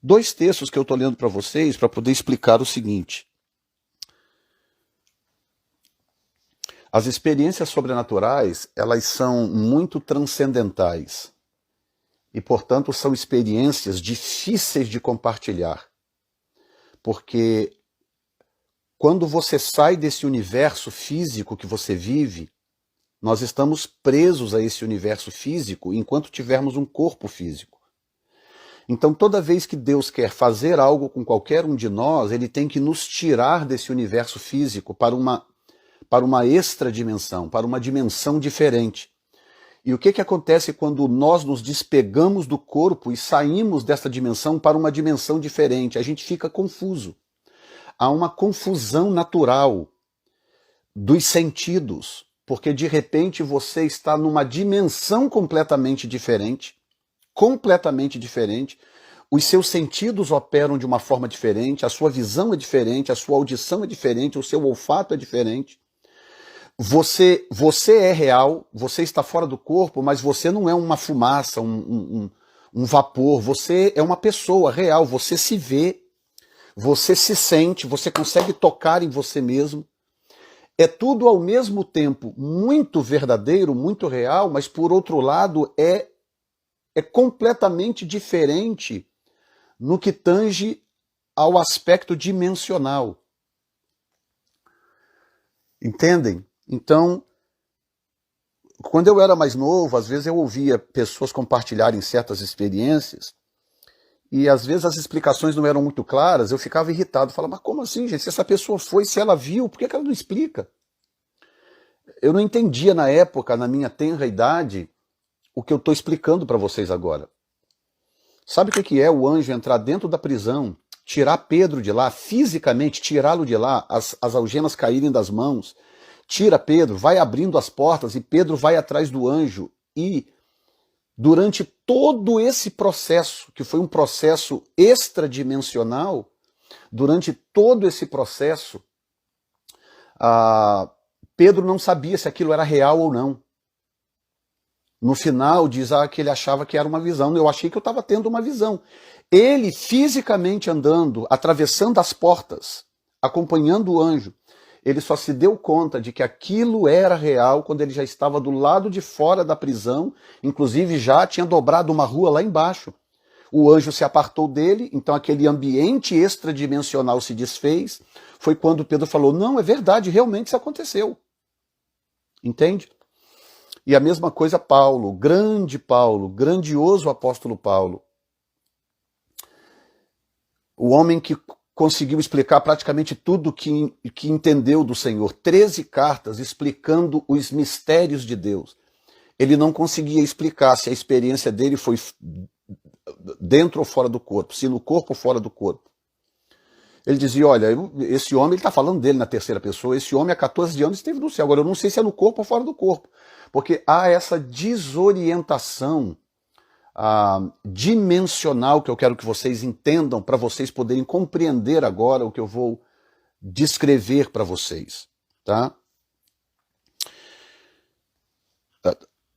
Dois textos que eu estou lendo para vocês para poder explicar o seguinte. As experiências sobrenaturais, elas são muito transcendentais e, portanto, são experiências difíceis de compartilhar. Porque quando você sai desse universo físico que você vive, nós estamos presos a esse universo físico enquanto tivermos um corpo físico. Então, toda vez que Deus quer fazer algo com qualquer um de nós, ele tem que nos tirar desse universo físico para uma extra dimensão, para uma dimensão diferente. E o que acontece quando nós nos despegamos do corpo e saímos dessa dimensão para uma dimensão diferente? A gente fica confuso. Há uma confusão natural dos sentidos, porque de repente você está numa dimensão completamente diferente, os seus sentidos operam de uma forma diferente, a sua visão é diferente, a sua audição é diferente, o seu olfato é diferente. Você é real, você está fora do corpo, mas você não é uma fumaça, um vapor, você é uma pessoa real, você se vê, você se sente, você consegue tocar em você mesmo. É tudo ao mesmo tempo muito verdadeiro, muito real, mas por outro lado é completamente diferente no que tange ao aspecto dimensional. Entendem? Então, quando eu era mais novo, às vezes eu ouvia pessoas compartilharem certas experiências e às vezes as explicações não eram muito claras, eu ficava irritado, falava, mas como assim, gente? Se essa pessoa foi, se ela viu, por que ela não explica? Eu não entendia na época, na minha tenra idade, o que eu estou explicando para vocês agora. Sabe o que é o anjo entrar dentro da prisão, tirar Pedro de lá, fisicamente tirá-lo de lá, as algemas caírem das mãos, tira Pedro, vai abrindo as portas e Pedro vai atrás do anjo e durante todo esse processo, que foi um processo extradimensional, durante todo esse processo, Pedro não sabia se aquilo era real ou não. No final diz que ele achava que era uma visão. Eu achei que eu estava tendo uma visão. Ele fisicamente andando, atravessando as portas, acompanhando o anjo, ele só se deu conta de que aquilo era real quando ele já estava do lado de fora da prisão, inclusive já tinha dobrado uma rua lá embaixo. O anjo se apartou dele, então aquele ambiente extradimensional se desfez. Foi quando Pedro falou, não, é verdade, realmente isso aconteceu. Entende? E a mesma coisa Paulo, grandioso apóstolo Paulo. O homem que conseguiu explicar praticamente tudo que entendeu do Senhor. 13 cartas explicando os mistérios de Deus. Ele não conseguia explicar se a experiência dele foi dentro ou fora do corpo, se no corpo ou fora do corpo. Ele dizia, olha, esse homem, ele está falando dele na terceira pessoa, esse homem há 14 anos esteve no céu, agora eu não sei se é no corpo ou fora do corpo. Porque há essa desorientação dimensional que eu quero que vocês entendam para vocês poderem compreender agora o que eu vou descrever para vocês. Tá?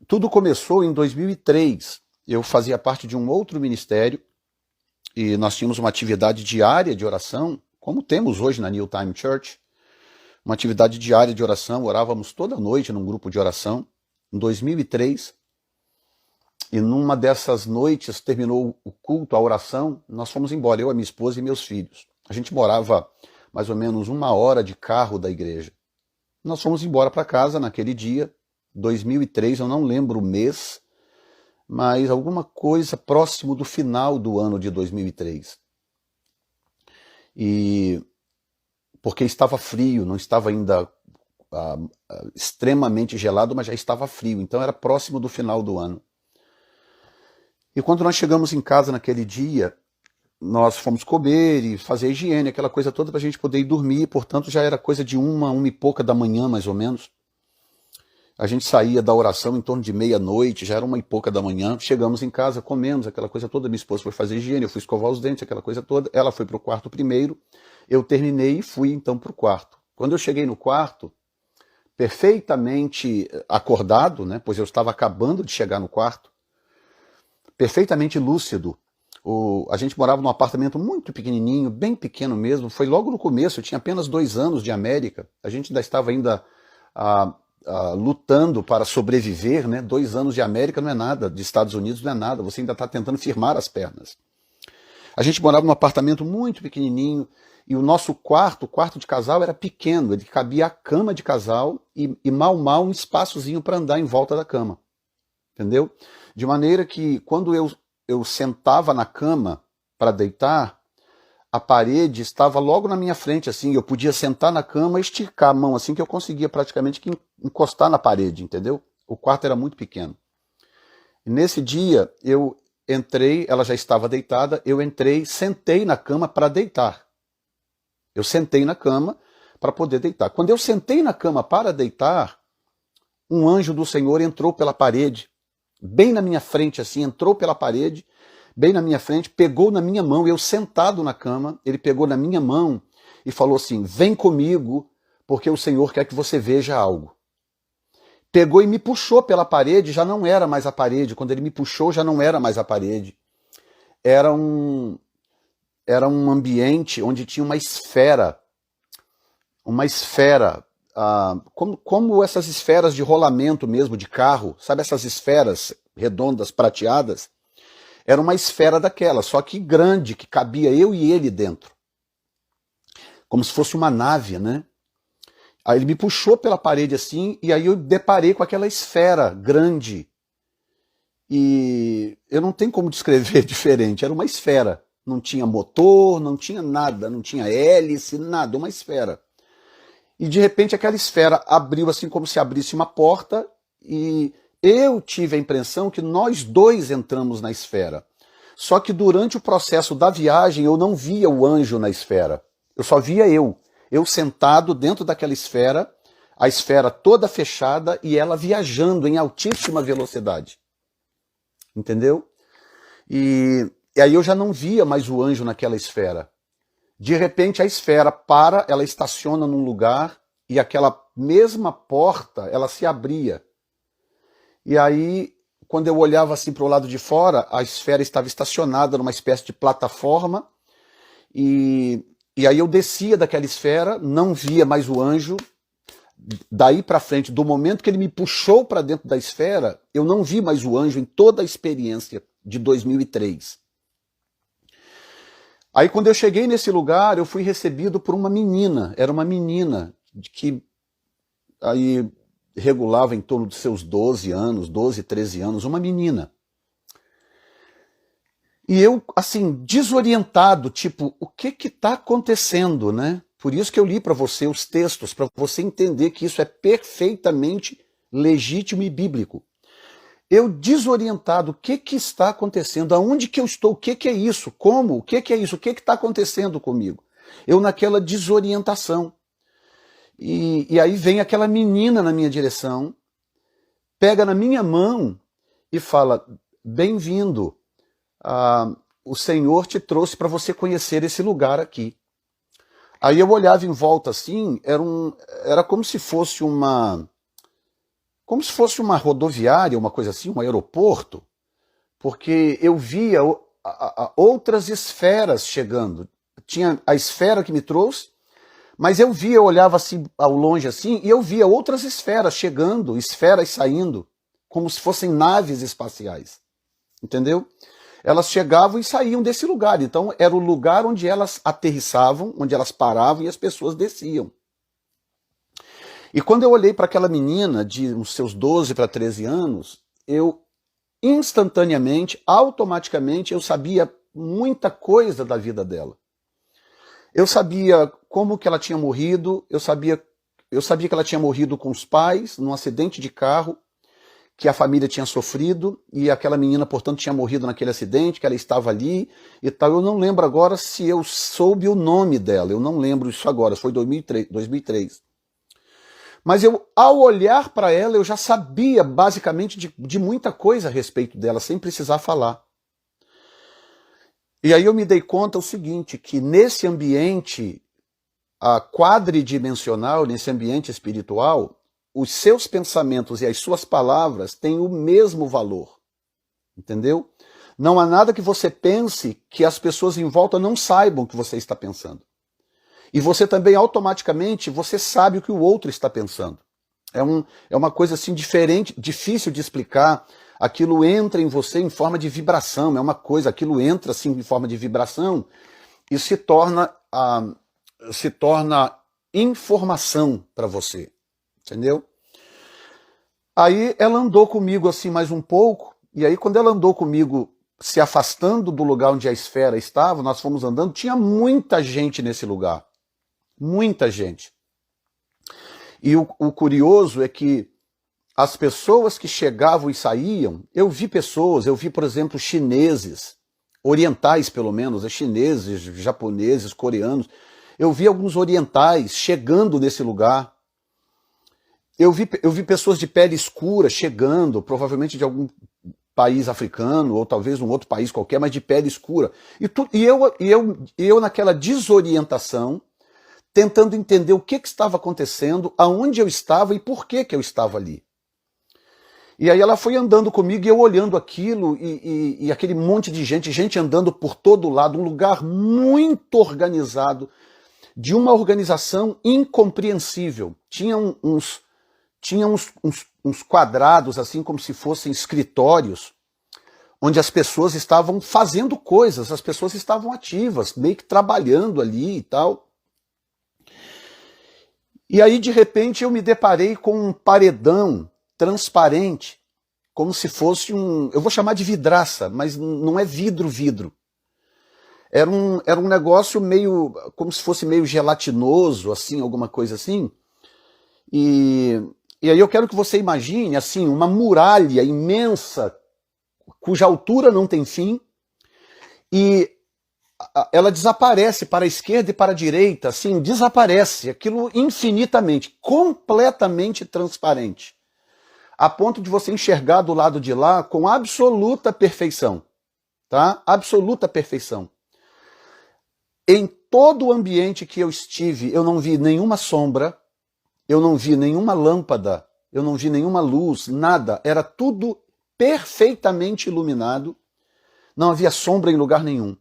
Tudo começou em 2003. Eu fazia parte de um outro ministério e nós tínhamos uma atividade diária de oração, como temos hoje na New Time Church, uma atividade diária de oração, orávamos toda noite num grupo de oração, em 2003, e numa dessas noites terminou o culto, a oração, nós fomos embora, eu, a minha esposa e meus filhos. A gente morava mais ou menos 1 hora de carro da igreja. Nós fomos embora para casa naquele dia, 2003, eu não lembro o mês, mas alguma coisa próximo do final do ano de 2003. E porque estava frio, não estava ainda extremamente gelado, mas já estava frio, então era próximo do final do ano. E quando nós chegamos em casa naquele dia, nós fomos comer e fazer a higiene, aquela coisa toda para a gente poder ir dormir, portanto já era coisa de 1 e pouca da manhã, mais ou menos. A gente saía da oração em torno de meia-noite, já era 1 e pouca da manhã, chegamos em casa, comemos aquela coisa toda, minha esposa foi fazer higiene, eu fui escovar os dentes, aquela coisa toda, ela foi para o quarto primeiro, eu terminei e fui então para o quarto. Quando eu cheguei no quarto, perfeitamente acordado, né, pois eu estava acabando de chegar no quarto, perfeitamente lúcido, A gente morava num apartamento muito pequenininho, bem pequeno mesmo, foi logo no começo, eu tinha apenas 2 anos de América, a gente ainda estava lutando para sobreviver, né? 2 anos de América não é nada, de Estados Unidos não é nada, você ainda está tentando firmar as pernas. A gente morava num apartamento muito pequenininho, e o nosso quarto, o quarto de casal, era pequeno, ele cabia a cama de casal e mal um espaçozinho para andar em volta da cama. Entendeu? De maneira que quando eu sentava na cama para deitar, a parede estava logo na minha frente, assim, eu podia sentar na cama e esticar a mão, assim, que eu conseguia praticamente encostar na parede, entendeu? O quarto era muito pequeno. E nesse dia, eu entrei, ela já estava deitada, eu entrei, sentei na cama para deitar. Eu sentei na cama para poder deitar. Quando eu sentei na cama para deitar, um anjo do Senhor entrou pela parede, bem na minha frente, assim, entrou pela parede, bem na minha frente, pegou na minha mão, eu sentado na cama, ele pegou na minha mão e falou assim: vem comigo, porque o Senhor quer que você veja algo. Pegou e me puxou pela parede, já não era mais a parede, quando ele me puxou já não era mais a parede, era um ambiente onde tinha uma esfera, como essas esferas de rolamento mesmo, de carro, sabe essas esferas redondas, prateadas? Era uma esfera daquela, só que grande, que cabia eu e ele dentro. Como se fosse uma nave, né? Aí ele me puxou pela parede assim, e aí eu deparei com aquela esfera grande. E eu não tenho como descrever diferente, era uma esfera. Não tinha motor, não tinha nada, não tinha hélice, nada, uma esfera. E de repente aquela esfera abriu assim como se abrisse uma porta e eu tive a impressão que nós dois entramos na esfera. Só que durante o processo da viagem eu não via o anjo na esfera. Eu só via eu sentado dentro daquela esfera, a esfera toda fechada e ela viajando em altíssima velocidade. Entendeu? E aí eu já não via mais o anjo naquela esfera. De repente a esfera para, ela estaciona num lugar e aquela mesma porta, ela se abria. E aí, quando eu olhava assim para o lado de fora, a esfera estava estacionada numa espécie de plataforma e aí eu descia daquela esfera, não via mais o anjo. Daí para frente, do momento que ele me puxou para dentro da esfera, eu não vi mais o anjo em toda a experiência de 2003. Aí quando eu cheguei nesse lugar, eu fui recebido por uma menina. Era uma menina que aí regulava em torno dos seus 12 anos, 12, 13 anos, uma menina. E eu, assim, desorientado, tipo, o que está acontecendo, né? Por isso que eu li para você os textos, para você entender que isso é perfeitamente legítimo e bíblico. Eu desorientado, o que está acontecendo? Aonde que eu estou? O que é isso? Como? O que é isso? O que está acontecendo comigo? Eu naquela desorientação. E aí vem aquela menina na minha direção, pega na minha mão e fala: bem-vindo, o Senhor te trouxe para você conhecer esse lugar aqui. Aí eu olhava em volta assim, era como se fosse uma rodoviária, uma coisa assim, um aeroporto, porque eu via outras esferas chegando. Tinha a esfera que me trouxe, mas eu olhava assim ao longe assim, e eu via outras esferas chegando, esferas saindo, como se fossem naves espaciais. Entendeu? Elas chegavam e saíam desse lugar. Então era o lugar onde elas aterrissavam, onde elas paravam e as pessoas desciam. E quando eu olhei para aquela menina de uns seus 12 para 13 anos, eu instantaneamente, automaticamente, eu sabia muita coisa da vida dela. Eu sabia como que ela tinha morrido, eu sabia que ela tinha morrido com os pais num acidente de carro que a família tinha sofrido e aquela menina, portanto, tinha morrido naquele acidente, que ela estava ali e tal. Eu não lembro agora se eu soube o nome dela, eu não lembro isso agora, foi 2003. Mas eu, ao olhar para ela, eu já sabia basicamente de muita coisa a respeito dela, sem precisar falar. E aí eu me dei conta o seguinte, que nesse ambiente quadridimensional, nesse ambiente espiritual, os seus pensamentos e as suas palavras têm o mesmo valor. Entendeu? Não há nada que você pense que as pessoas em volta não saibam o que você está pensando. E você também, automaticamente, você sabe o que o outro está pensando. É uma coisa assim diferente, difícil de explicar. Aquilo entra em você em forma de vibração, é uma coisa, aquilo entra assim em forma de vibração e se torna informação para você, entendeu? Aí ela andou comigo assim mais um pouco, e aí quando ela andou comigo se afastando do lugar onde a esfera estava, nós fomos andando, tinha muita gente nesse lugar, muita gente. E o curioso é que as pessoas que chegavam e saíam, eu vi, por exemplo, chineses, orientais pelo menos, chineses, japoneses, coreanos, eu vi alguns orientais chegando nesse lugar, eu vi pessoas de pele escura chegando, provavelmente de algum país africano, ou talvez um outro país qualquer, mas de pele escura. E eu naquela desorientação, tentando entender o que estava acontecendo, aonde eu estava e por que eu estava ali. E aí ela foi andando comigo e eu olhando aquilo e aquele monte de gente andando por todo lado, um lugar muito organizado, de uma organização incompreensível. Tinha uns quadrados, assim como se fossem escritórios, onde as pessoas estavam fazendo coisas, as pessoas estavam ativas, meio que trabalhando ali e tal. E aí, de repente, eu me deparei com um paredão transparente, como se fosse eu vou chamar de vidraça, mas não é vidro. Era um negócio meio, como se fosse meio gelatinoso, assim, alguma coisa assim. E aí eu quero que você imagine, assim, uma muralha imensa, cuja altura não tem fim, e ela desaparece para a esquerda e para a direita, assim, desaparece, aquilo infinitamente, completamente transparente, a ponto de você enxergar do lado de lá com absoluta perfeição, tá? Absoluta perfeição. Em todo o ambiente que eu estive, eu não vi nenhuma sombra, eu não vi nenhuma lâmpada, eu não vi nenhuma luz, nada, era tudo perfeitamente iluminado, não havia sombra em lugar nenhum.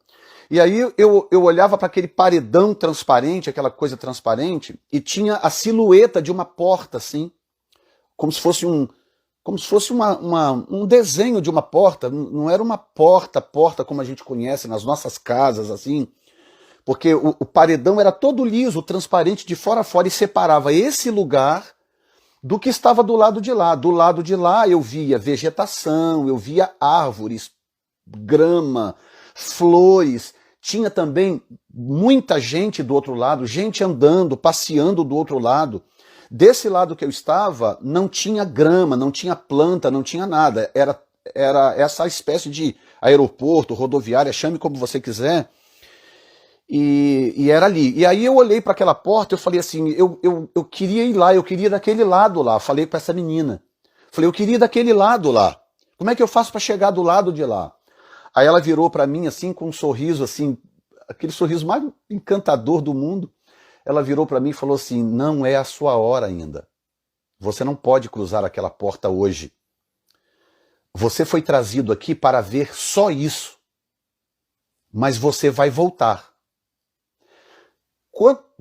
E aí eu olhava para aquele paredão transparente, aquela coisa transparente, e tinha a silhueta de uma porta, assim, como se fosse um desenho de uma porta. Não era uma porta como a gente conhece nas nossas casas, assim, porque o paredão era todo liso, transparente, de fora a fora, e separava esse lugar do que estava do lado de lá. Do lado de lá eu via vegetação, eu via árvores, grama, flores. Tinha também muita gente do outro lado, gente andando, passeando do outro lado. Desse lado que eu estava, não tinha grama, não tinha planta, não tinha nada. Era essa espécie de aeroporto, rodoviária, chame como você quiser. E era ali. E aí eu olhei para aquela porta, eu falei assim, eu queria ir lá, eu queria ir daquele lado lá. Falei para essa menina. Falei, eu queria ir daquele lado lá. Como é que eu faço para chegar do lado de lá? Aí ela virou para mim assim com um sorriso assim, aquele sorriso mais encantador do mundo. Ela virou para mim e falou assim, não é a sua hora ainda. Você não pode cruzar aquela porta hoje. Você foi trazido aqui para ver só isso. Mas você vai voltar.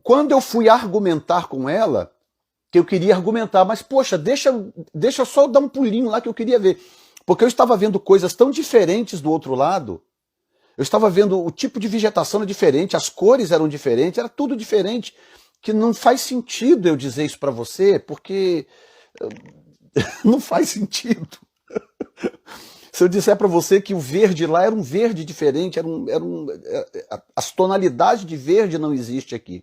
Quando eu fui argumentar com ela, que eu queria argumentar, mas poxa, deixa eu só dar um pulinho lá que eu queria ver. Porque eu estava vendo coisas tão diferentes do outro lado, eu estava vendo o tipo de vegetação era diferente, as cores eram diferentes, era tudo diferente, que não faz sentido eu dizer isso para você, porque não faz sentido. Se eu disser para você que o verde lá era um verde diferente, as tonalidades de verde não existem aqui.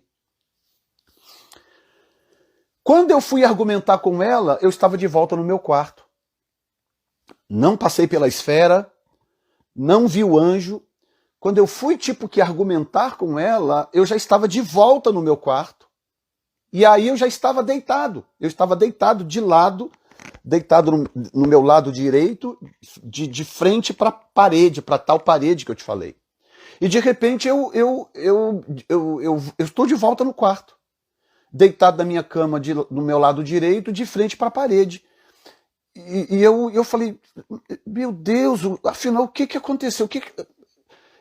Quando eu fui argumentar com ela, eu estava de volta no meu quarto. Não passei pela esfera, não vi o anjo. Quando eu fui argumentar com ela, eu já estava de volta no meu quarto. E aí eu já estava deitado. Eu estava deitado de lado, deitado no meu lado direito, de frente para a parede, para tal parede que eu te falei. E de repente eu estou de volta no quarto, deitado na minha cama no meu lado direito, de frente para a parede. eu falei, meu Deus, afinal, o que aconteceu?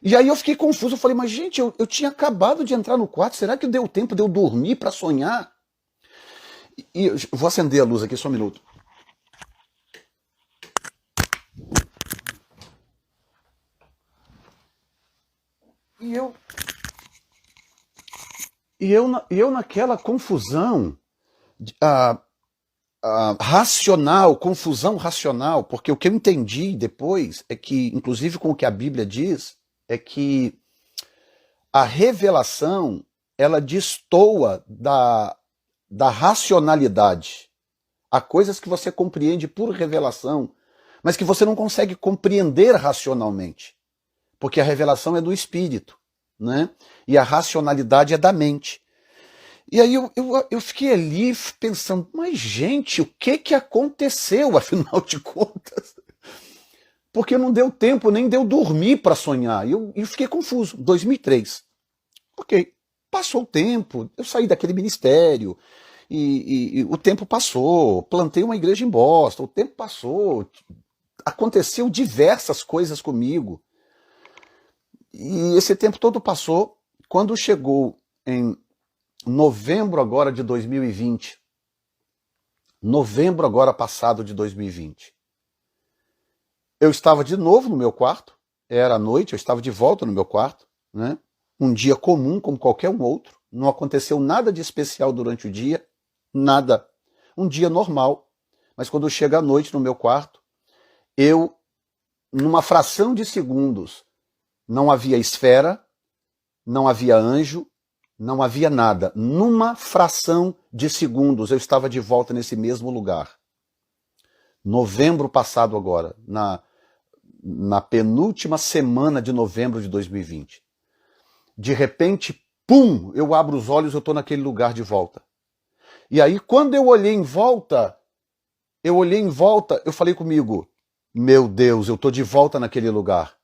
E aí eu fiquei confuso, eu falei, mas gente, eu tinha acabado de entrar no quarto, será que deu tempo de eu dormir para sonhar? E eu vou acender a luz aqui só um minuto. E eu naquela confusão racional, confusão racional, porque o que eu entendi depois é que, inclusive com o que a Bíblia diz, é que a revelação ela destoa da racionalidade. Há coisas que você compreende por revelação, mas que você não consegue compreender racionalmente, porque a revelação é do espírito, né? E a racionalidade é da mente. E aí eu fiquei ali pensando, mas gente, o que aconteceu, afinal de contas? Porque não deu tempo, nem deu dormir para sonhar. E eu fiquei confuso. 2003. Ok, passou o tempo, eu saí daquele ministério, e o tempo passou, plantei uma igreja em Boston, o tempo passou, aconteceu diversas coisas comigo. E esse tempo todo passou. Quando chegou em novembro agora de 2020, novembro agora passado de 2020, eu estava de novo no meu quarto, era noite, eu estava de volta no meu quarto, né? Um dia comum como qualquer um outro, não aconteceu nada de especial durante o dia, nada, um dia normal, mas quando chega à noite no meu quarto, eu, numa fração de segundos, não havia esfera, não havia anjo, não havia nada. Numa fração de segundos eu estava de volta nesse mesmo lugar. Novembro passado agora, na penúltima semana de novembro de 2020. De repente, pum, eu abro os olhos, eu estou naquele lugar de volta. E aí, quando eu olhei em volta, eu falei comigo, meu Deus, eu estou de volta naquele lugar.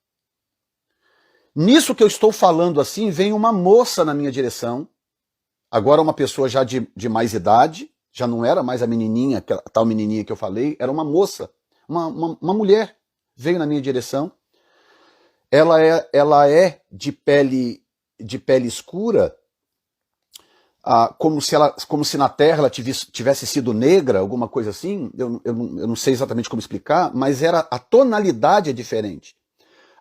Nisso que eu estou falando assim, vem uma moça na minha direção, agora uma pessoa já de mais idade, já não era mais a menininha, a tal menininha que eu falei, era uma moça, uma mulher, veio na minha direção. Ela é de pele escura, como se na Terra ela tivesse sido negra, alguma coisa assim, eu não sei exatamente como explicar, mas a tonalidade é diferente.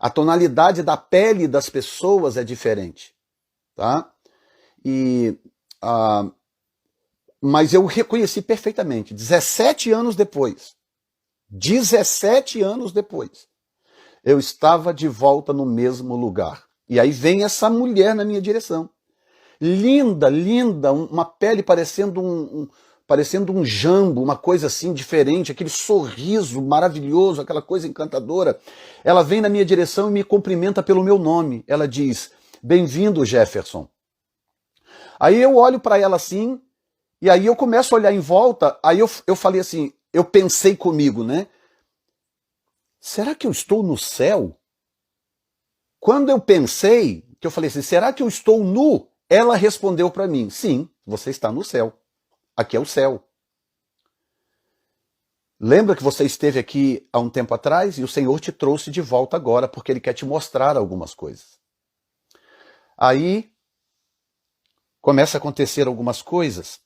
A tonalidade da pele das pessoas é diferente, tá? Mas eu reconheci perfeitamente, 17 anos depois, eu estava de volta no mesmo lugar. E aí vem essa mulher na minha direção. Linda, linda, uma pele parecendo um jambo, uma coisa assim diferente, aquele sorriso maravilhoso, aquela coisa encantadora. Ela vem na minha direção e me cumprimenta pelo meu nome. Ela diz, bem-vindo, Jefferson. Aí eu olho para ela assim, e aí eu começo a olhar em volta, aí eu falei assim, eu pensei comigo, né? Será que eu estou no céu? Quando eu pensei, que eu falei assim, será que eu estou nu? Ela respondeu para mim, sim, você está no céu. Aqui é o céu. Lembra que você esteve aqui há um tempo atrás e o Senhor te trouxe de volta agora porque Ele quer te mostrar algumas coisas. Aí começa a acontecer algumas coisas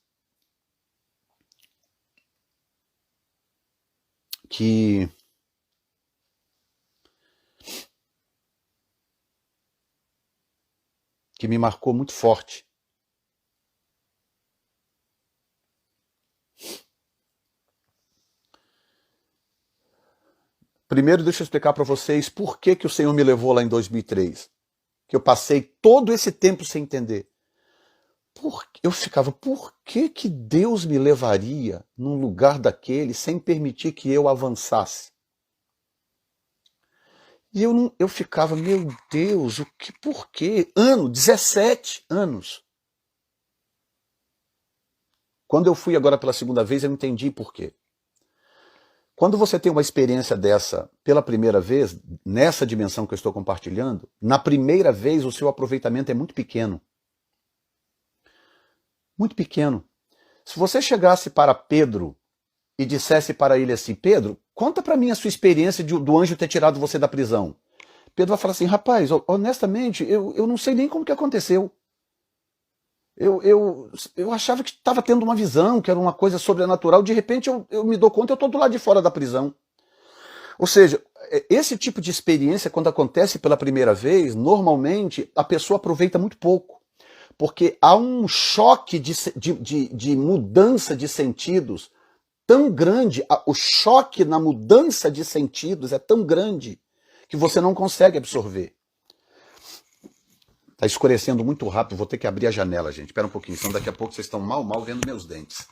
que me marcou muito forte. Primeiro, deixa eu explicar para vocês por que o Senhor me levou lá em 2003. Que eu passei todo esse tempo sem entender. Eu ficava, por que Deus me levaria num lugar daquele sem permitir que eu avançasse? E eu ficava, meu Deus, por quê? 17 anos. Quando eu fui agora pela segunda vez, eu entendi por quê. Quando você tem uma experiência dessa pela primeira vez, nessa dimensão que eu estou compartilhando, na primeira vez o seu aproveitamento é muito pequeno. Muito pequeno. Se você chegasse para Pedro e dissesse para ele assim, Pedro, conta para mim a sua experiência do anjo ter tirado você da prisão. Pedro vai falar assim, rapaz, honestamente, eu não sei nem como que aconteceu. Eu achava que estava tendo uma visão, que era uma coisa sobrenatural, de repente eu me dou conta, eu estou do lado de fora da prisão. Ou seja, esse tipo de experiência, quando acontece pela primeira vez, normalmente a pessoa aproveita muito pouco, porque há um choque de mudança de sentidos tão grande, o choque na mudança de sentidos é tão grande que você não consegue absorver. Tá escurecendo muito rápido, vou ter que abrir a janela, gente. Espera um pouquinho, senão daqui a pouco vocês estão mal vendo meus dentes.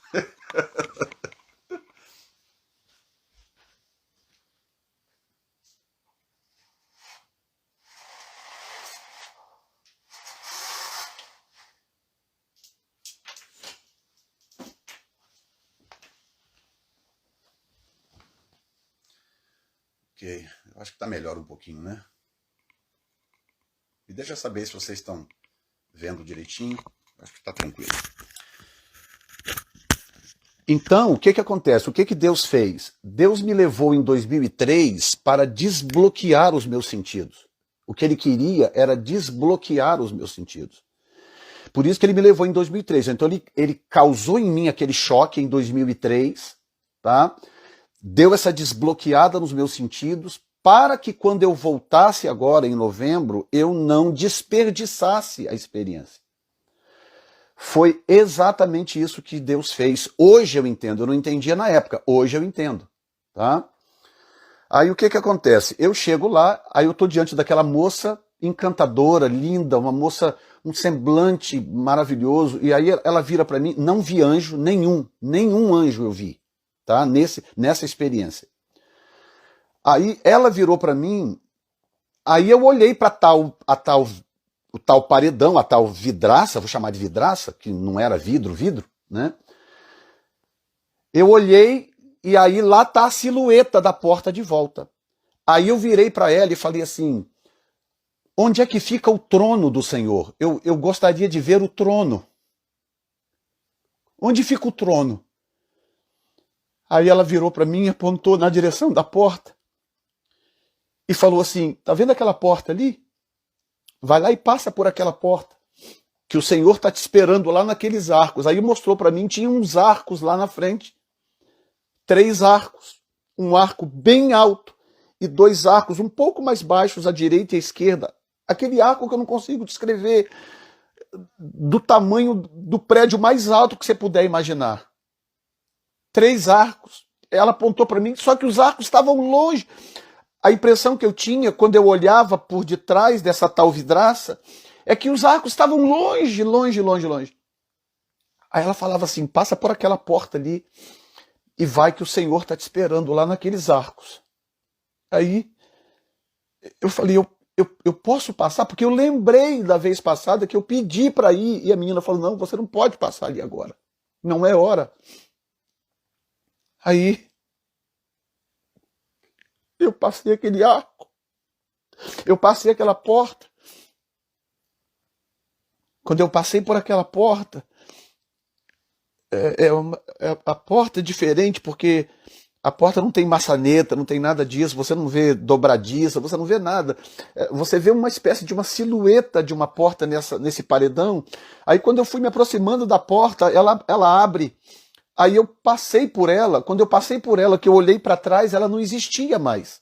Ok, eu acho que tá melhor um pouquinho, né? Me deixa saber se vocês estão vendo direitinho. Acho que está tranquilo. Então, o que acontece? O que Deus fez? Deus me levou em 2003 para desbloquear os meus sentidos. O que ele queria era desbloquear os meus sentidos. Por isso que ele me levou em 2003. Então ele causou em mim aquele choque em 2003, tá? Deu essa desbloqueada nos meus sentidos, para que quando eu voltasse agora em novembro, eu não desperdiçasse a experiência. Foi exatamente isso que Deus fez. Hoje eu entendo, eu não entendia na época, hoje eu entendo, tá? Aí o que acontece? Eu chego lá, aí eu estou diante daquela moça encantadora, linda, uma moça, um semblante maravilhoso, e aí ela vira para mim, não vi anjo nenhum anjo eu vi, tá? Nessa experiência. Aí ela virou para mim, aí eu olhei para o tal paredão, a tal vidraça, vou chamar de vidraça, que não era vidro, né? Eu olhei e aí lá tá a silhueta da porta de volta. Aí eu virei para ela e falei assim, onde é que fica o trono do Senhor? Eu gostaria de ver o trono. Onde fica o trono? Aí ela virou para mim e apontou na direção da porta. E falou assim, tá vendo aquela porta ali? Vai lá e passa por aquela porta, que o Senhor está te esperando lá naqueles arcos. Aí mostrou para mim, tinha uns arcos lá na frente. 3 arcos. Um arco bem alto e 2 arcos um pouco mais baixos à direita e à esquerda. Aquele arco que eu não consigo descrever, do tamanho do prédio mais alto que você puder imaginar. 3 arcos. Ela apontou para mim, só que os arcos estavam longe. A impressão que eu tinha quando eu olhava por detrás dessa tal vidraça é que os arcos estavam longe. Aí ela falava assim, passa por aquela porta ali e vai que o Senhor está te esperando lá naqueles arcos. Aí eu falei, eu posso passar? Porque eu lembrei da vez passada que eu pedi para ir e a menina falou, não, você não pode passar ali agora. Não é hora. Aí eu passei aquele arco, eu passei aquela porta. Quando eu passei por aquela porta, a porta é diferente porque a porta não tem maçaneta, não tem nada disso, você não vê dobradiça, você não vê nada. Você vê uma espécie de uma silhueta de uma porta nesse paredão. Aí quando eu fui me aproximando da porta, ela abre. Aí eu passei por ela, quando eu passei por ela, que eu olhei para trás, ela não existia mais.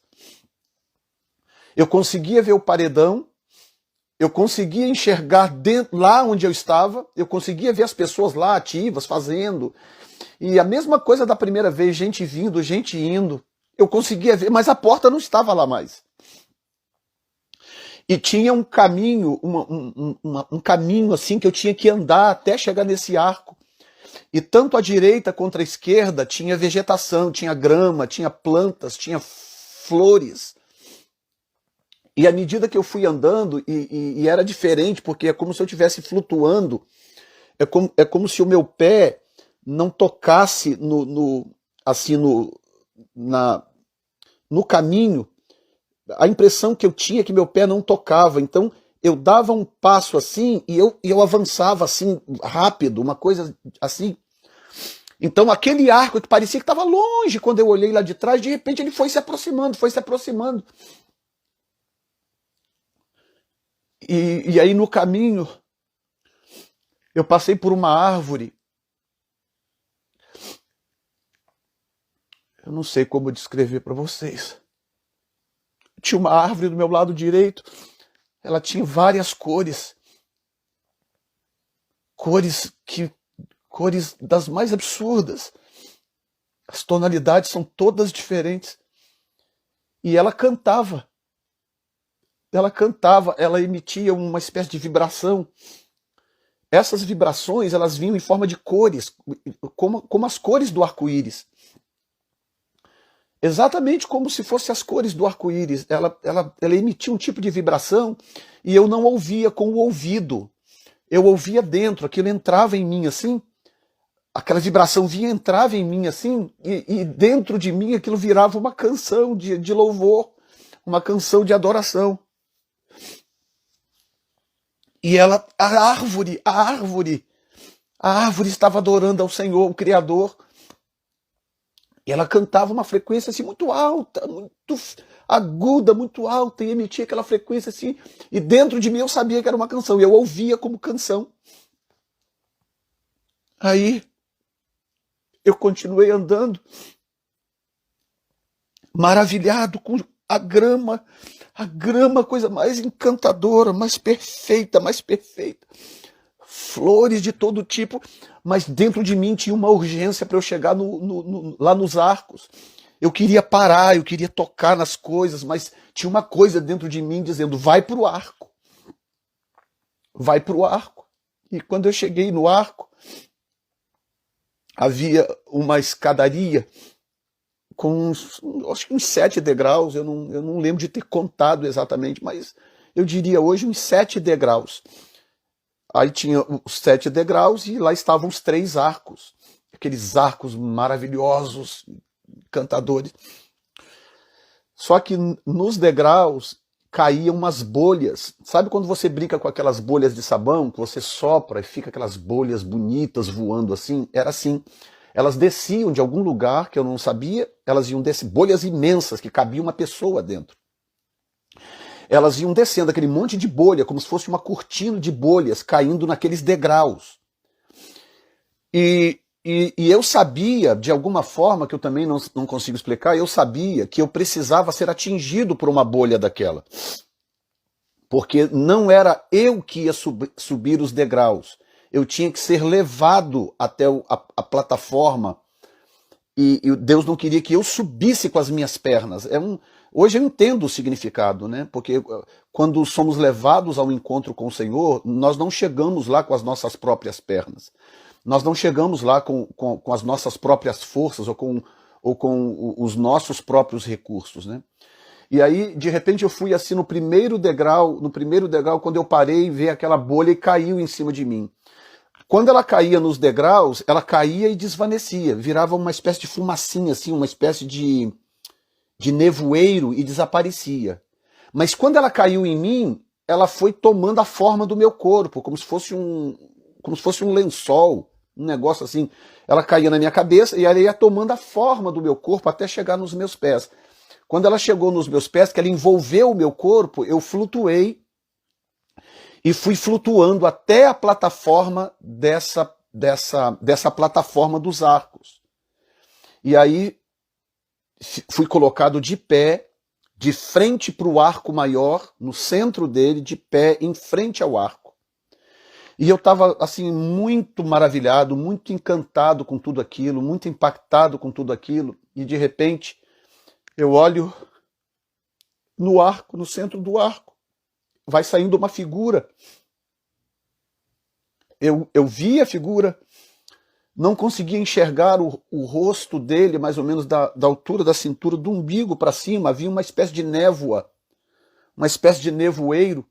Eu conseguia ver o paredão, eu conseguia enxergar dentro, lá onde eu estava, eu conseguia ver as pessoas lá ativas, fazendo. E a mesma coisa da primeira vez, gente vindo, gente indo. Eu conseguia ver, mas a porta não estava lá mais. E tinha um caminho, um caminho assim que eu tinha que andar até chegar nesse arco. E tanto à direita quanto à esquerda tinha vegetação, tinha grama, tinha plantas, tinha flores. E à medida que eu fui andando, e era diferente, porque é como se eu estivesse flutuando, é como se o meu pé não tocasse no caminho. A impressão que eu tinha é que meu pé não tocava. Então eu dava um passo assim e eu avançava assim rápido, uma coisa assim. Então aquele arco que parecia que estava longe, quando eu olhei lá de trás, de repente ele foi se aproximando, foi se aproximando. E aí no caminho, eu passei por uma árvore. Eu não sei como descrever para vocês. Tinha uma árvore do meu lado direito, ela tinha várias cores. Cores das mais absurdas. As tonalidades são todas diferentes. E ela cantava. Ela emitia uma espécie de vibração. Essas vibrações, elas vinham em forma de cores, como as cores do arco-íris. Exatamente como se fossem as cores do arco-íris. Ela emitia um tipo de vibração e eu não ouvia com o ouvido. Eu ouvia dentro, aquilo entrava em mim assim, aquela vibração entrava em mim assim, e dentro de mim aquilo virava uma canção de louvor, uma canção de adoração. E a árvore estava adorando ao Senhor, o Criador. E ela cantava uma frequência assim muito alta, muito aguda, muito alta, e emitia aquela frequência assim. E dentro de mim eu sabia que era uma canção, e eu ouvia como canção. Aí eu continuei andando, maravilhado com a grama, coisa mais encantadora, mais perfeita, flores de todo tipo, mas dentro de mim tinha uma urgência para eu chegar lá nos arcos. Eu queria parar, eu queria tocar nas coisas, mas tinha uma coisa dentro de mim dizendo, vai para o arco. Vai para o arco. E quando eu cheguei no arco, havia uma escadaria com acho que uns 7 degraus, eu não lembro de ter contado exatamente, mas eu diria hoje uns 7 degraus. Aí tinha os 7 degraus e lá estavam os 3 arcos, aqueles arcos maravilhosos, encantadores. Só que nos degraus caíam umas bolhas. Sabe quando você brinca com aquelas bolhas de sabão, que você sopra e fica aquelas bolhas bonitas voando assim? Era assim. Elas desciam de algum lugar que eu não sabia, elas iam descer, bolhas imensas que cabia uma pessoa dentro. Elas iam descendo aquele monte de bolha, como se fosse uma cortina de bolhas caindo naqueles degraus. E eu sabia, de alguma forma, que eu também não consigo explicar, eu sabia que eu precisava ser atingido por uma bolha daquela. Porque não era eu que ia subir os degraus. Eu tinha que ser levado até a plataforma e Deus não queria que eu subisse com as minhas pernas. Hoje eu entendo o significado, né? Porque quando somos levados ao encontro com o Senhor, nós não chegamos lá com as nossas próprias pernas. Nós não chegamos lá com as nossas próprias forças ou com os nossos próprios recursos, né? E aí, de repente, eu fui assim no primeiro degrau, quando eu parei, vi aquela bolha e caiu em cima de mim. Quando ela caía nos degraus, ela caía e desvanecia, virava uma espécie de fumacinha, assim, uma espécie de nevoeiro e desaparecia. Mas quando ela caiu em mim, ela foi tomando a forma do meu corpo, como se fosse um lençol, um negócio assim. Ela caía na minha cabeça e ela ia tomando a forma do meu corpo até chegar nos meus pés. Quando ela chegou nos meus pés, que ela envolveu o meu corpo, eu flutuei e fui flutuando até a plataforma dessa plataforma dos arcos. E aí fui colocado de pé, de frente para o arco maior, no centro dele, de pé, em frente ao arco. E eu estava assim muito maravilhado, muito encantado com tudo aquilo, muito impactado com tudo aquilo, e de repente eu olho no arco, no centro do arco, vai saindo uma figura. Eu vi a figura, não conseguia enxergar o rosto dele, mais ou menos da altura da cintura, do umbigo para cima, havia uma espécie de névoa, uma espécie de nevoeiro,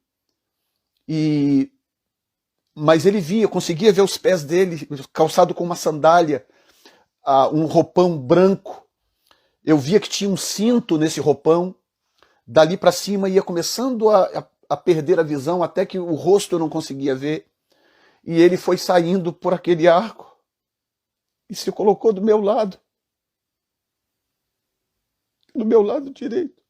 mas ele via, conseguia ver os pés dele, calçado com uma sandália, um roupão branco. Eu via que tinha um cinto nesse roupão, dali para cima ia começando a perder a visão, até que o rosto eu não conseguia ver, e ele foi saindo por aquele arco. e se colocou do meu lado direito.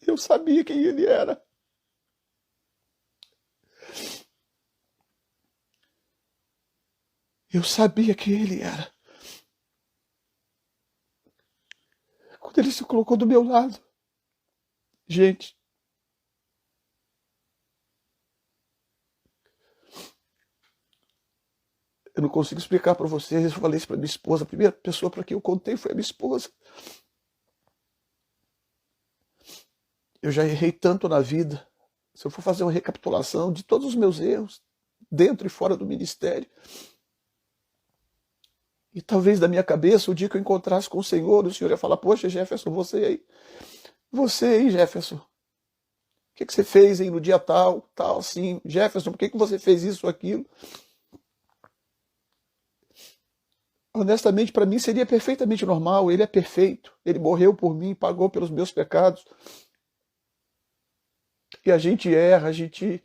Eu sabia quem ele era. Eu sabia quem ele era. Quando ele se colocou do meu lado. Gente, eu não consigo explicar para vocês. Eu falei isso para minha esposa. A primeira pessoa para quem eu contei foi a minha esposa. Eu já errei tanto na vida. Se eu for fazer uma recapitulação de todos os meus erros, dentro e fora do ministério, e talvez da minha cabeça, o dia que eu encontrasse com o Senhor ia falar: poxa, Jefferson, você aí, Jefferson, o que você fez aí no dia tal, tal, assim, Jefferson, por que você fez isso ou aquilo? Honestamente, para mim seria perfeitamente normal. Ele é perfeito, ele morreu por mim, pagou pelos meus pecados. E a gente erra, a gente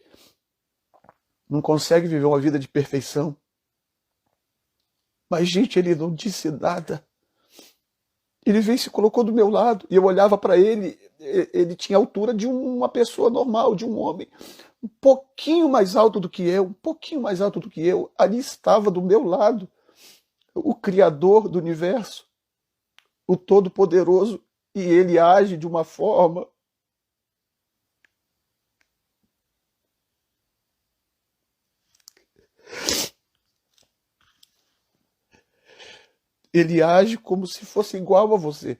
não consegue viver uma vida de perfeição. Mas, gente, ele não disse nada. Ele veio e se colocou do meu lado. E eu olhava para ele, ele tinha a altura de uma pessoa normal, de um homem. Um pouquinho mais alto do que eu, um pouquinho mais alto do que eu. Ali estava do meu lado o Criador do universo, o Todo-Poderoso. E ele age de uma forma... Ele age como se fosse igual a você.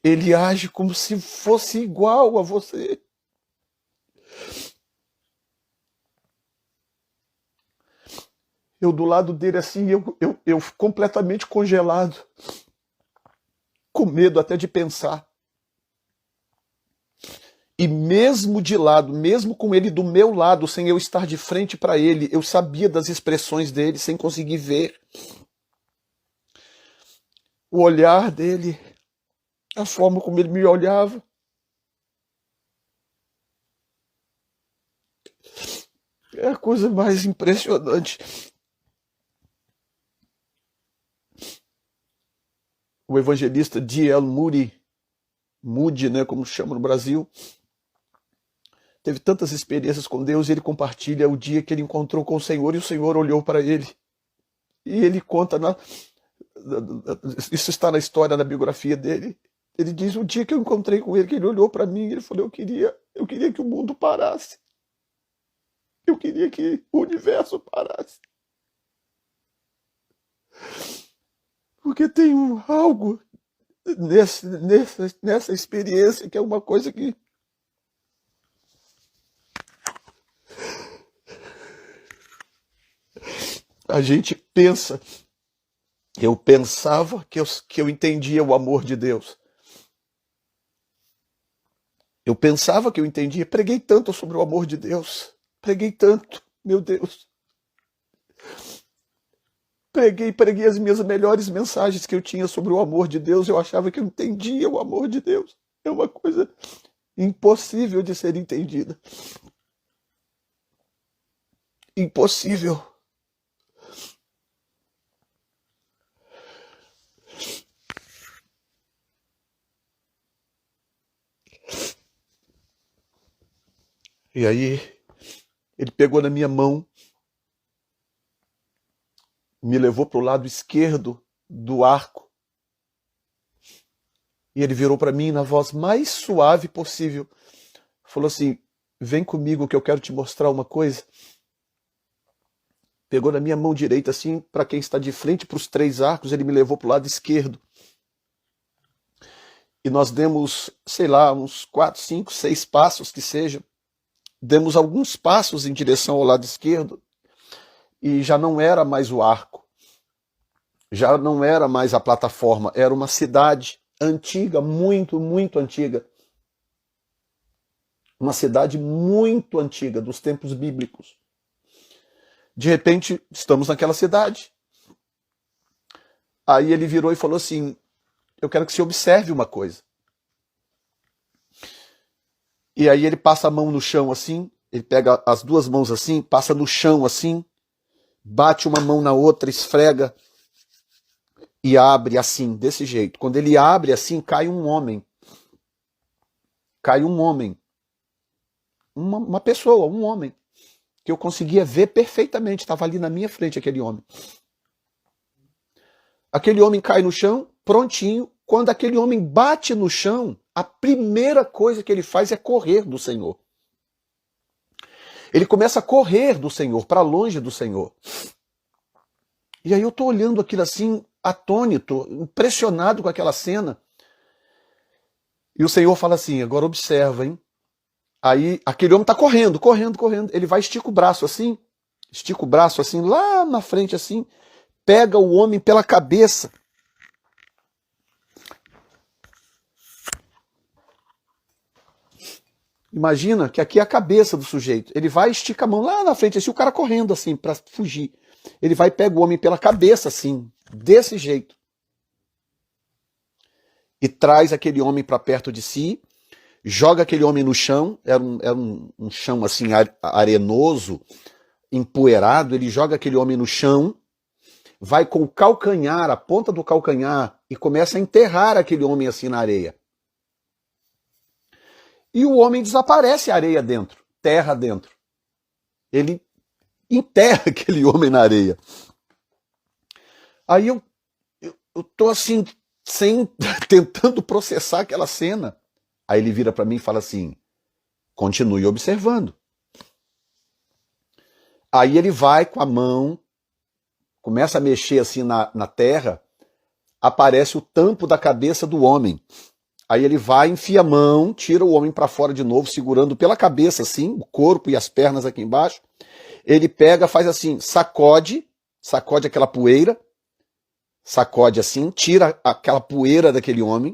Ele age como se fosse igual a você. Eu do lado dele assim, eu completamente congelado, com medo até de pensar. E mesmo de lado, mesmo com ele do meu lado, sem eu estar de frente para ele, eu sabia das expressões dele sem conseguir ver. O olhar dele, a forma como ele me olhava. É a coisa mais impressionante. O evangelista D.L. Moody, né, como chama no Brasil, teve tantas experiências com Deus e ele compartilha o dia que ele encontrou com o Senhor e o Senhor olhou para ele. E ele conta, isso está na história, na biografia dele. Ele diz: o dia que eu encontrei com ele, que ele olhou para mim, ele falou: eu queria que o mundo parasse. Eu queria que o universo parasse. Porque tem algo nessa experiência que é uma coisa que... A gente pensa... Eu pensava que eu entendia o amor de Deus. Eu pensava que eu entendia. Preguei tanto sobre o amor de Deus. Preguei tanto, meu Deus. Preguei as minhas melhores mensagens que eu tinha sobre o amor de Deus. Eu achava que eu entendia o amor de Deus. É uma coisa impossível de ser entendida. Impossível. E aí, ele pegou na minha mão, me levou para o lado esquerdo do arco, e ele virou para mim na voz mais suave possível. Falou assim: vem comigo que eu quero te mostrar uma coisa. Pegou na minha mão direita, assim, para quem está de frente para os 3 arcos, ele me levou para o lado esquerdo. E nós demos, sei lá, uns 4, 5, 6 passos que seja. Demos alguns passos em direção ao lado esquerdo e já não era mais o arco. Já não era mais a plataforma. Era uma cidade antiga, muito, muito antiga. Uma cidade muito antiga, dos tempos bíblicos. De repente, estamos naquela cidade. Aí ele virou e falou assim, eu quero que você observe uma coisa. E aí ele passa a mão no chão assim, ele pega as duas mãos assim, passa no chão assim, bate uma mão na outra, esfrega e abre assim, desse jeito. Quando ele abre assim, cai um homem. Cai um homem. Uma pessoa, um homem. Que eu conseguia ver perfeitamente, estava ali na minha frente aquele homem. Aquele homem cai no chão, prontinho. Quando aquele homem bate no chão, a primeira coisa que ele faz é correr do Senhor. Ele começa a correr do Senhor, para longe do Senhor. E aí eu estou olhando aquilo assim, atônito, impressionado com aquela cena. E o Senhor fala assim, agora observa, hein? Aí aquele homem está correndo, correndo, correndo. Ele vai, estica o braço assim, lá na frente assim, pega o homem pela cabeça. Imagina que aqui é a cabeça do sujeito. Ele vai, estica a mão lá na frente, assim, o cara correndo assim, para fugir. Ele vai e pega o homem pela cabeça assim, desse jeito. E traz aquele homem para perto de si, joga aquele homem no chão, era um chão assim arenoso, empoeirado, ele joga aquele homem no chão, vai com o calcanhar, a ponta do calcanhar, e começa a enterrar aquele homem assim na areia. E o homem desaparece, areia dentro, terra dentro. Ele enterra aquele homem na areia. Aí eu tô assim, tentando processar aquela cena. Aí ele vira para mim e fala assim, continue observando. Aí ele vai com a mão, começa a mexer assim na terra, aparece o tampo da cabeça do homem. Aí ele vai, enfia a mão, tira o homem para fora de novo, segurando pela cabeça assim, o corpo e as pernas aqui embaixo. Ele pega, faz assim, sacode aquela poeira, sacode assim, tira aquela poeira daquele homem,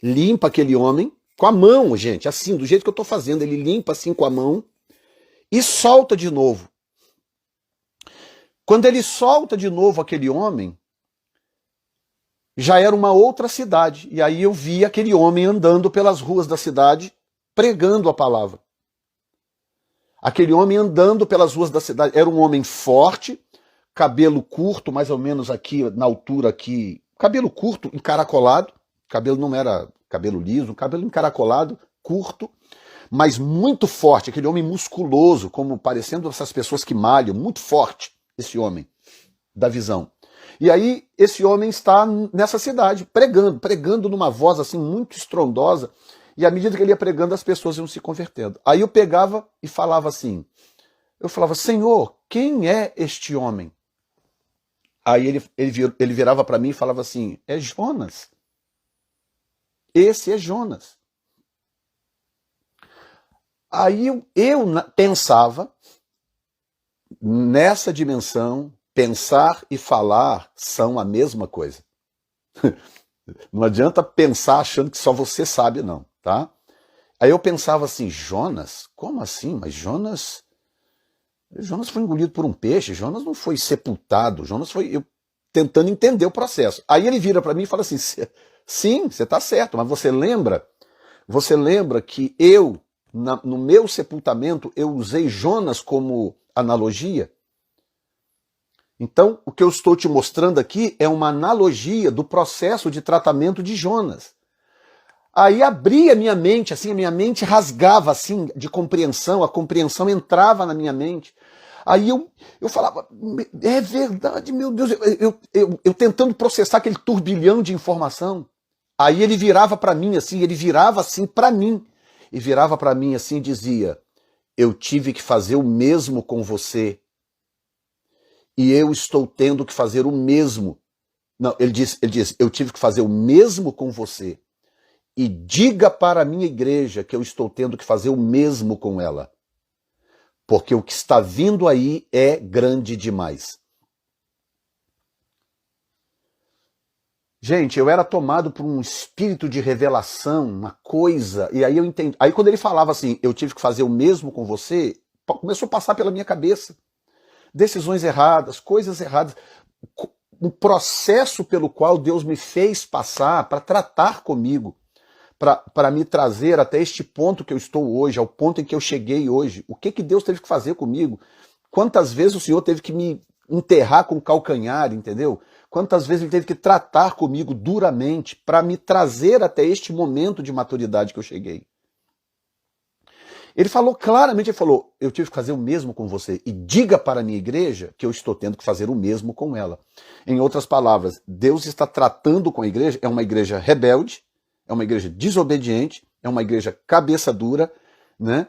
limpa aquele homem, com a mão, gente, assim, do jeito que eu estou fazendo, ele limpa assim com a mão e solta de novo. Quando ele solta de novo aquele homem, já era uma outra cidade. E aí eu vi aquele homem andando pelas ruas da cidade, pregando a palavra. Aquele homem andando pelas ruas da cidade. Era um homem forte, cabelo curto, mais ou menos aqui, na altura aqui. Cabelo curto, encaracolado. Cabelo não era cabelo liso, cabelo encaracolado, curto, mas muito forte. Aquele homem musculoso, como parecendo essas pessoas que malham, muito forte, esse homem, da visão. E aí esse homem está nessa cidade, pregando numa voz assim muito estrondosa, e à medida que ele ia pregando, as pessoas iam se convertendo. Aí eu pegava e falava assim, eu falava, Senhor, quem é este homem? Aí ele virava para mim e falava assim, é Jonas. Esse é Jonas. Aí eu pensava, nessa dimensão, pensar e falar são a mesma coisa. Não adianta pensar achando que só você sabe, não, tá? Aí eu pensava assim, Jonas? Como assim? Mas Jonas foi engolido por um peixe, Jonas não foi sepultado, Jonas foi... Eu tentando entender o processo. Aí ele vira para mim e fala assim, sim, você está certo, mas você lembra que no meu sepultamento, eu usei Jonas como analogia? Então, o que eu estou te mostrando aqui é uma analogia do processo de tratamento de Jonas. Aí abria a minha mente, assim, a minha mente rasgava assim de compreensão, a compreensão entrava na minha mente. Aí eu falava, é verdade, meu Deus, eu tentando processar aquele turbilhão de informação. Aí ele virava para mim assim, e virava para mim assim e dizia, eu tive que fazer o mesmo com você. E eu estou tendo que fazer o mesmo. Não, ele diz, eu tive que fazer o mesmo com você. E diga para a minha igreja que eu estou tendo que fazer o mesmo com ela. Porque o que está vindo aí é grande demais. Gente, eu era tomado por um espírito de revelação, uma coisa, e aí eu entendi. Aí quando ele falava assim, eu tive que fazer o mesmo com você, começou a passar pela minha cabeça. decisões erradas, coisas erradas. O processo pelo qual Deus me fez passar para tratar comigo, para me trazer até este ponto que eu estou hoje, ao ponto em que eu cheguei hoje. O que Deus teve que fazer comigo? Quantas vezes o Senhor teve que me enterrar com o calcanhar, entendeu? Quantas vezes Ele teve que tratar comigo duramente para me trazer até este momento de maturidade que eu cheguei. Ele falou claramente, ele falou, eu tive que fazer o mesmo com você, e diga para a minha igreja que eu estou tendo que fazer o mesmo com ela. Em outras palavras, Deus está tratando com a igreja, é uma igreja rebelde, é uma igreja desobediente, é uma igreja cabeça dura, né?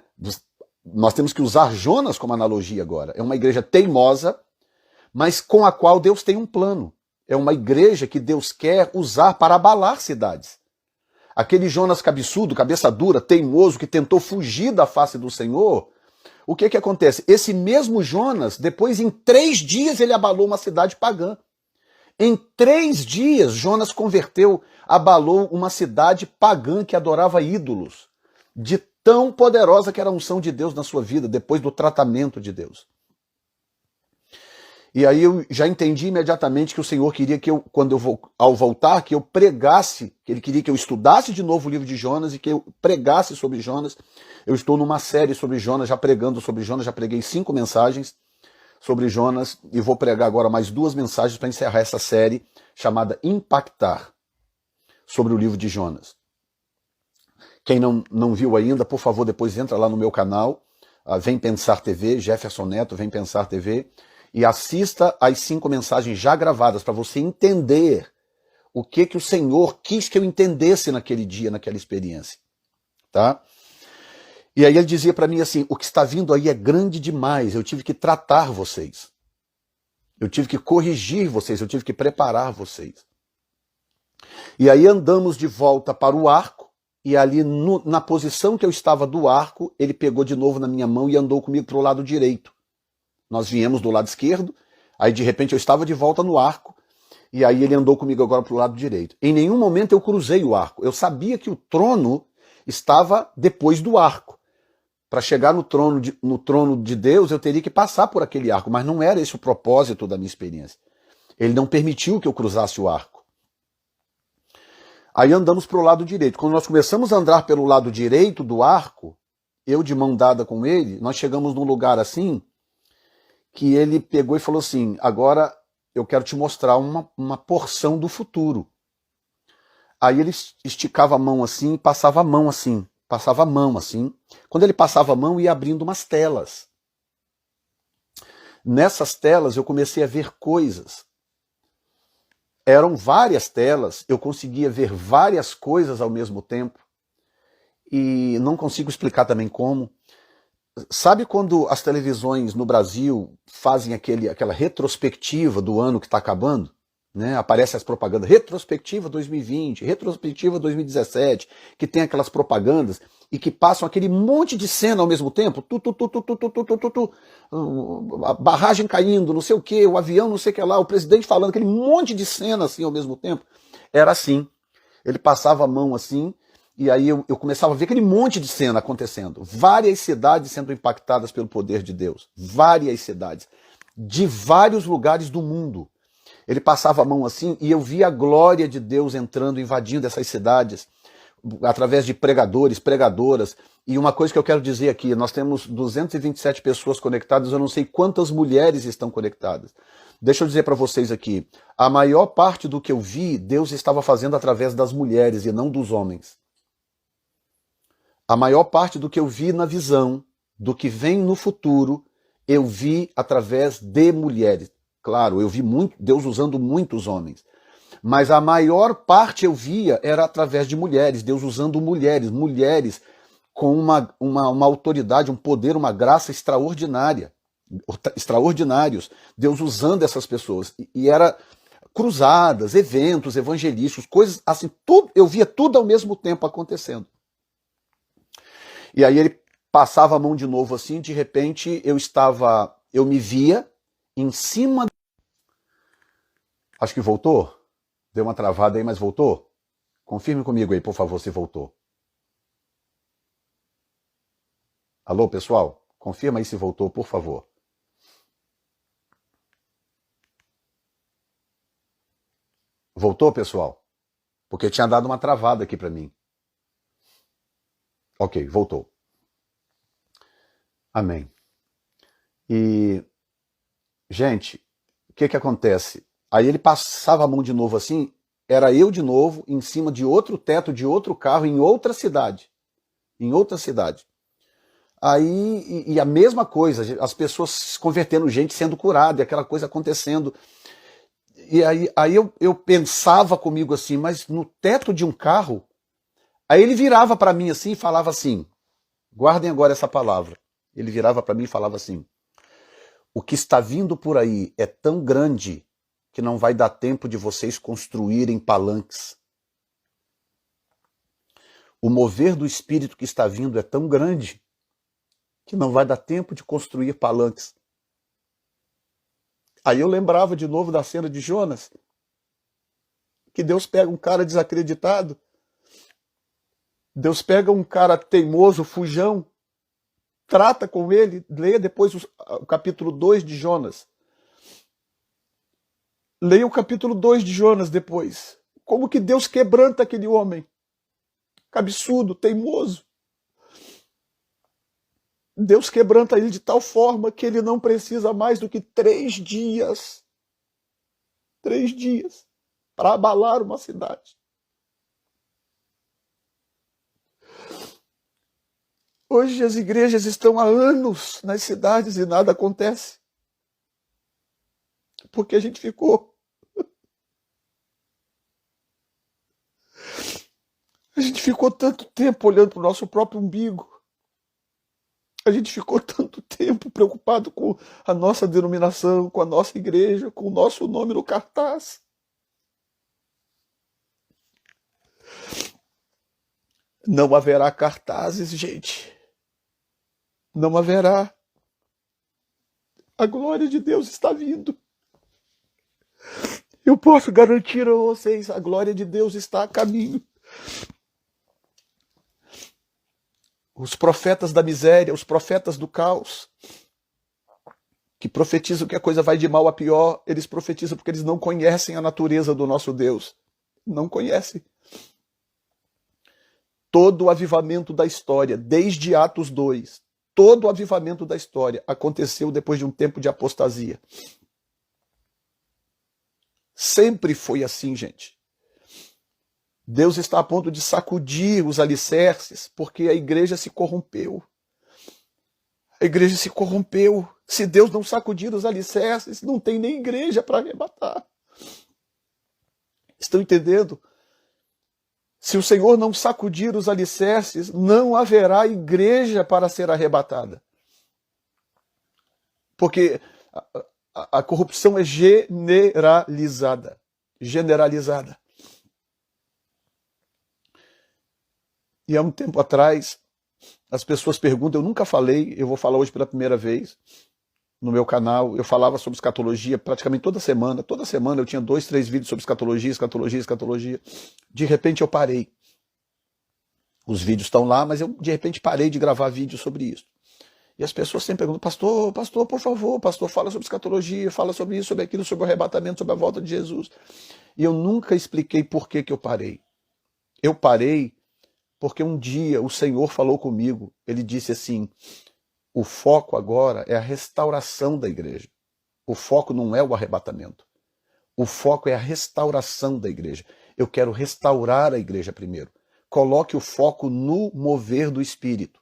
Nós temos que usar Jonas como analogia agora. É uma igreja teimosa, mas com a qual Deus tem um plano. É uma igreja que Deus quer usar para abalar cidades. Aquele Jonas cabeçudo, cabeça dura, teimoso, que tentou fugir da face do Senhor, o que acontece? Esse mesmo Jonas, depois em 3 dias ele abalou uma cidade pagã. Em 3 dias, Jonas converteu, abalou uma cidade pagã que adorava ídolos, de tão poderosa que era a unção de Deus na sua vida, depois do tratamento de Deus. E aí eu já entendi imediatamente que o Senhor queria que eu, ao voltar, que eu pregasse, que Ele queria que eu estudasse de novo o livro de Jonas e que eu pregasse sobre Jonas. Eu estou numa série sobre Jonas, já pregando sobre Jonas, já preguei 5 mensagens sobre Jonas e vou pregar agora mais 2 mensagens para encerrar essa série chamada Impactar, sobre o livro de Jonas. Quem não viu ainda, por favor, depois entra lá no meu canal, Vem Pensar TV, Jefferson Neto, Vem Pensar TV, e assista as 5 mensagens já gravadas para você entender o que o Senhor quis que eu entendesse naquele dia, naquela experiência. Tá? E aí ele dizia para mim assim, o que está vindo aí é grande demais, eu tive que tratar vocês. Eu tive que corrigir vocês, eu tive que preparar vocês. E aí andamos de volta para o arco, e ali na posição que eu estava do arco, ele pegou de novo na minha mão e andou comigo para o lado direito. Nós viemos do lado esquerdo, aí de repente eu estava de volta no arco, e aí ele andou comigo agora para o lado direito. Em nenhum momento eu cruzei o arco. Eu sabia que o trono estava depois do arco. Para chegar no trono de Deus, eu teria que passar por aquele arco, mas não era esse o propósito da minha experiência. Ele não permitiu que eu cruzasse o arco. Aí andamos para o lado direito. Quando nós começamos a andar pelo lado direito do arco, eu de mão dada com ele, nós chegamos num lugar assim, que ele pegou e falou assim, agora eu quero te mostrar uma porção do futuro. Aí ele esticava a mão assim, passava a mão assim, passava a mão assim. Quando ele passava a mão, ia abrindo umas telas. Nessas telas eu comecei a ver coisas. Eram várias telas, eu conseguia ver várias coisas ao mesmo tempo. E não consigo explicar também como. Sabe quando as televisões no Brasil fazem aquela retrospectiva do ano que está acabando? Né? Aparecem as propagandas, retrospectiva 2020, retrospectiva 2017, que tem aquelas propagandas e que passam aquele monte de cena ao mesmo tempo, a barragem caindo, não sei o que, o avião não sei o que lá, o presidente falando, aquele monte de cena assim ao mesmo tempo. Era assim, ele passava a mão assim, e aí eu começava a ver aquele monte de cena acontecendo. Várias cidades sendo impactadas pelo poder de Deus. Várias cidades. De vários lugares do mundo. Ele passava a mão assim e eu via a glória de Deus entrando, invadindo essas cidades, através de pregadores, pregadoras. E uma coisa que eu quero dizer aqui, nós temos 227 pessoas conectadas, eu não sei quantas mulheres estão conectadas. Deixa eu dizer para vocês aqui, a maior parte do que eu vi, Deus estava fazendo através das mulheres e não dos homens. A maior parte do que eu vi na visão, do que vem no futuro, eu vi através de mulheres. Claro, eu vi Deus usando muitos homens. Mas a maior parte eu via era através de mulheres, Deus usando mulheres, mulheres com uma autoridade, um poder, uma graça extraordinária, extraordinários, Deus usando essas pessoas. E era cruzadas, eventos evangelísticos, coisas assim, tudo, eu via tudo ao mesmo tempo acontecendo. E aí ele passava a mão de novo assim, de repente eu me via em cima. Acho que voltou? Deu uma travada aí, mas voltou? Confirme comigo aí, por favor, se voltou. Alô, pessoal? Confirma aí se voltou, por favor. Voltou, pessoal? Porque tinha dado uma travada aqui para mim. Ok, voltou. Amém. E, gente, o que acontece? Aí ele passava a mão de novo assim, era eu de novo, em cima de outro teto, de outro carro, em outra cidade. Em outra cidade. Aí, e a mesma coisa, as pessoas se convertendo, gente sendo curada, e aquela coisa acontecendo. E aí eu pensava comigo assim, mas no teto de um carro? Aí ele virava para mim assim e falava assim, guardem agora essa palavra. Ele virava para mim e falava assim, o que está vindo por aí é tão grande que não vai dar tempo de vocês construírem palanques. O mover do Espírito que está vindo é tão grande que não vai dar tempo de construir palanques. Aí eu lembrava de novo da cena de Jonas, que Deus pega um cara desacreditado, Deus pega um cara teimoso, fujão, trata com ele, leia depois o capítulo 2 de Jonas. Leia o capítulo 2 de Jonas depois. Como que Deus quebranta aquele homem, cabeçudo, teimoso. Deus quebranta ele de tal forma que ele não precisa mais do que 3 dias. 3 dias para abalar uma cidade. Hoje as igrejas estão há anos nas cidades e nada acontece. Porque a gente ficou. A gente ficou tanto tempo olhando para o nosso próprio umbigo. A gente ficou tanto tempo preocupado com a nossa denominação, com a nossa igreja, com o nosso nome no cartaz. Não haverá cartazes, gente. Não haverá. A glória de Deus está vindo. Eu posso garantir a vocês, a glória de Deus está a caminho. Os profetas da miséria, os profetas do caos, que profetizam que a coisa vai de mal a pior, eles profetizam porque eles não conhecem a natureza do nosso Deus. Não conhecem. Todo o avivamento da história, desde Atos 2, todo o avivamento da história aconteceu depois de um tempo de apostasia. Sempre foi assim, gente. Deus está a ponto de sacudir os alicerces, porque a igreja se corrompeu. A igreja se corrompeu. Se Deus não sacudir os alicerces, não tem nem igreja para arrebatar. Estão entendendo? Se o Senhor não sacudir os alicerces, não haverá igreja para ser arrebatada. Porque a corrupção é generalizada. Generalizada. E há um tempo atrás, as pessoas perguntam, eu nunca falei, eu vou falar hoje pela primeira vez no meu canal, eu falava sobre escatologia praticamente toda semana eu tinha 2, 3 vídeos sobre escatologia. De repente eu parei. Os vídeos estão lá, mas eu de repente parei de gravar vídeos sobre isso. E as pessoas sempre perguntam, pastor, por favor, pastor, fala sobre escatologia, fala sobre isso, sobre aquilo, sobre o arrebatamento, sobre a volta de Jesus. E eu nunca expliquei por que eu parei. Eu parei porque um dia o Senhor falou comigo, ele disse assim, o foco agora é a restauração da igreja. O foco não é o arrebatamento. O foco é a restauração da igreja. Eu quero restaurar a igreja primeiro. Coloque o foco no mover do Espírito.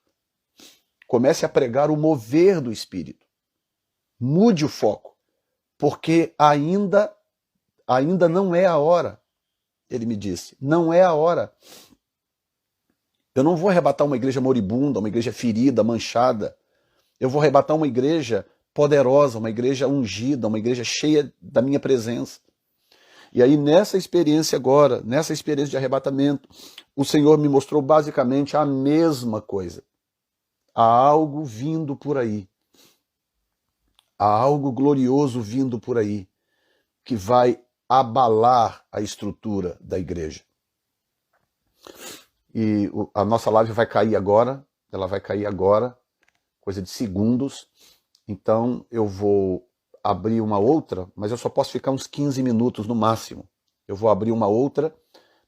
Comece a pregar o mover do Espírito. Mude o foco, porque ainda não é a hora. Ele me disse, não é a hora. Eu não vou arrebatar uma igreja moribunda, uma igreja ferida, manchada. Eu vou arrebatar uma igreja poderosa, uma igreja ungida, uma igreja cheia da minha presença. E aí nessa experiência agora, nessa experiência de arrebatamento, o Senhor me mostrou basicamente a mesma coisa. Há algo vindo por aí. Há algo glorioso vindo por aí, que vai abalar a estrutura da igreja. E a nossa live vai cair agora, ela vai cair agora, coisa de segundos. Então eu vou abrir uma outra, mas eu só posso ficar uns 15 minutos no máximo. eu vou abrir uma outra,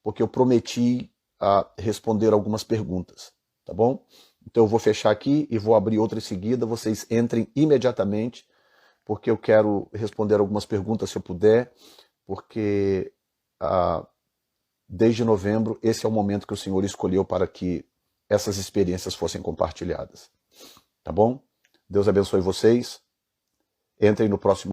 porque eu prometi responder algumas perguntas, tá bom? Então eu vou fechar aqui e vou abrir outra em seguida, vocês entrem imediatamente, porque eu quero responder algumas perguntas se eu puder, porque desde novembro esse é o momento que o Senhor escolheu para que essas experiências fossem compartilhadas. Tá bom? Deus abençoe vocês. Entrem no próximo